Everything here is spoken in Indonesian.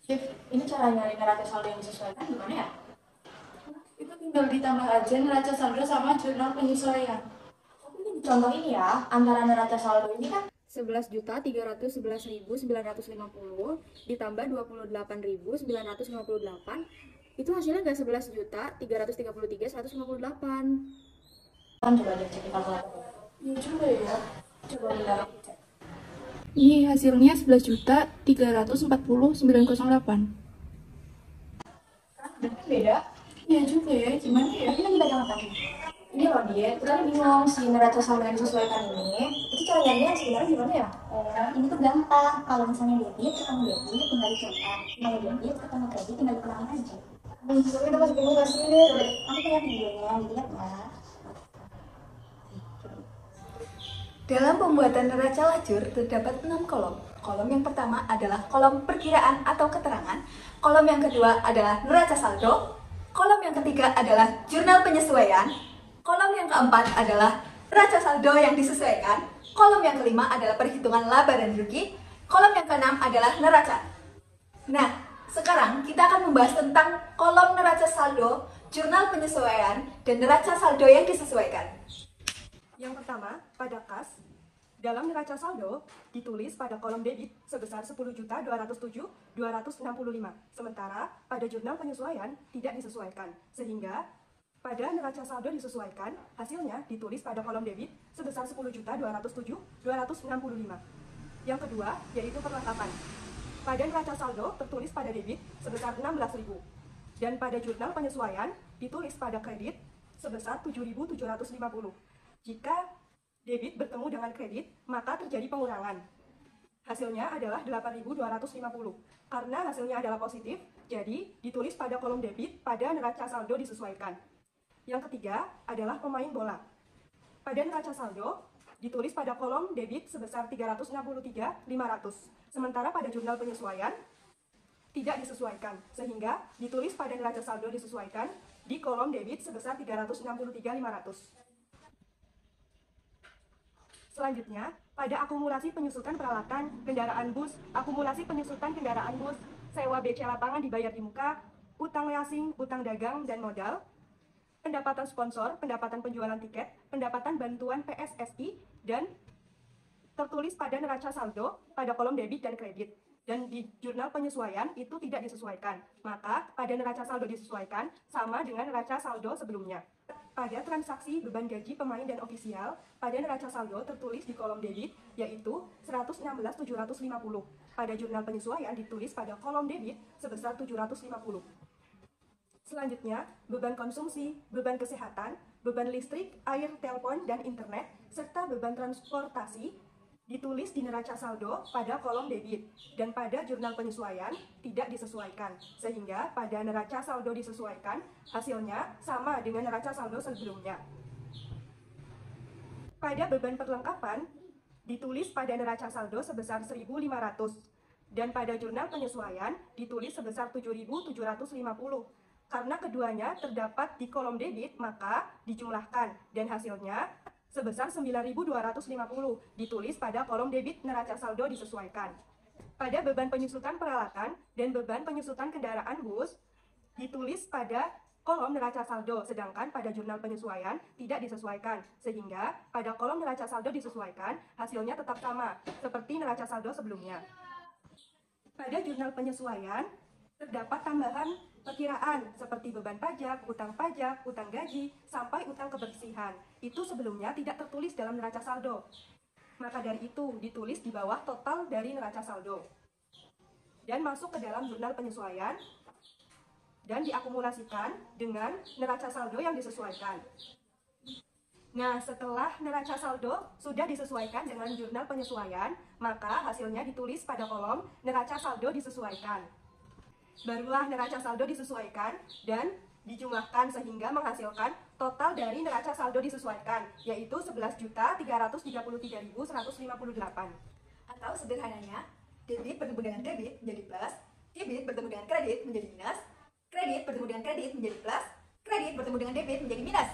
Shift, ini cara nyari neraca saldo yang disesuaikan gimana ya? Itu tinggal ditambah aja neraca saldo sama jurnal penyesuaian. Tapi ini contoh ini ya, antara neraca saldo ini kan 11.311.950 ditambah 28.958 itu hasilnya nggak 11.333.158. Kan coba deh cek di kalkulator. Iya juga ya. Coba bentar aku cek. Ini hasilnya 11.340.908. Kan beda? Iya juga ya, gimana ya? Ini lagi pegang apa nih? Ini loh dia, kita bingung si neraca saldo yang disesuaikan ini. Itu cara nyarinya sebenarnya gimana ya? Oh, ini tuh gampang. Kalau misalnya debit, ketemu debit, tinggal dicetak. Kalau debit, ketemu kredit, tinggal dikurangin aja. Tapi itu masih bingung gak sih? Aku punya videonya, dilihat ya. Dalam pembuatan neraca lajur terdapat 6 kolom. Kolom yang pertama adalah kolom perkiraan atau keterangan. Kolom yang kedua adalah neraca saldo. Kolom yang ketiga adalah jurnal penyesuaian. Kolom yang keempat adalah neraca saldo yang disesuaikan. Kolom yang kelima adalah perhitungan laba dan rugi. Kolom yang keenam adalah neraca. Nah, sekarang kita akan membahas tentang kolom neraca saldo, jurnal penyesuaian, dan neraca saldo yang disesuaikan. Yang pertama, pada kas, dalam neraca saldo ditulis pada kolom debit sebesar 10.207.265. Sementara pada jurnal penyesuaian tidak disesuaikan, sehingga pada neraca saldo disesuaikan, hasilnya ditulis pada kolom debit sebesar 10.207.265. Yang kedua, yaitu perlengkapan. Pada neraca saldo tertulis pada debit sebesar 16.000 dan pada jurnal penyesuaian ditulis pada kredit sebesar 7.750. Jika debit bertemu dengan kredit, maka terjadi pengurangan. Hasilnya adalah 8.250. Karena hasilnya adalah positif, jadi ditulis pada kolom debit pada neraca saldo disesuaikan. Yang ketiga adalah pemain bola. Pada neraca saldo ditulis pada kolom debit sebesar 363.500. Sementara pada jurnal penyesuaian tidak disesuaikan, sehingga ditulis pada neraca saldo disesuaikan di kolom debit sebesar 363.500. Selanjutnya, pada akumulasi penyusutan peralatan kendaraan bus, akumulasi penyusutan kendaraan bus, sewa BC lapangan dibayar di muka, utang leasing, utang dagang, dan modal, pendapatan sponsor, pendapatan penjualan tiket, pendapatan bantuan PSSI, dan tertulis pada neraca saldo pada kolom debit dan kredit. Dan di jurnal penyesuaian itu tidak disesuaikan. Maka pada neraca saldo disesuaikan sama dengan neraca saldo sebelumnya. Pada transaksi beban gaji pemain dan ofisial, pada neraca saldo tertulis di kolom debit yaitu 116.750. Pada jurnal penyesuaian ditulis pada kolom debit sebesar 750. Selanjutnya, beban konsumsi, beban kesehatan, beban listrik, air, telepon, dan internet, serta beban transportasi ditulis di neraca saldo pada kolom debit dan pada jurnal penyesuaian tidak disesuaikan, sehingga pada neraca saldo disesuaikan hasilnya sama dengan neraca saldo sebelumnya. Pada beban perlengkapan ditulis pada neraca saldo sebesar 1.500 dan pada jurnal penyesuaian ditulis sebesar 7.750. Karena keduanya terdapat di kolom debit, maka dijumlahkan dan hasilnya sebesar 9.250 ditulis pada kolom debit neraca saldo disesuaikan. Pada beban penyusutan peralatan dan beban penyusutan kendaraan bus ditulis pada kolom neraca saldo, sedangkan pada jurnal penyesuaian tidak disesuaikan, sehingga pada kolom neraca saldo disesuaikan hasilnya tetap sama seperti neraca saldo sebelumnya. Pada jurnal penyesuaian terdapat tambahan perkiraan seperti beban pajak, utang gaji, sampai utang kebersihan. Itu sebelumnya tidak tertulis dalam neraca saldo. Maka dari itu ditulis di bawah total dari neraca saldo. Dan masuk ke dalam jurnal penyesuaian dan diakumulasikan dengan neraca saldo yang disesuaikan. Nah, setelah neraca saldo sudah disesuaikan dengan jurnal penyesuaian, maka hasilnya ditulis pada kolom neraca saldo disesuaikan. Barulah neraca saldo disesuaikan dan dijumlahkan sehingga menghasilkan total dari neraca saldo disesuaikan, yaitu 11.333.158. Atau sederhananya, debit bertemu dengan debit menjadi plus, debit bertemu dengan kredit menjadi minus, kredit bertemu dengan kredit menjadi plus, kredit bertemu dengan debit menjadi minus.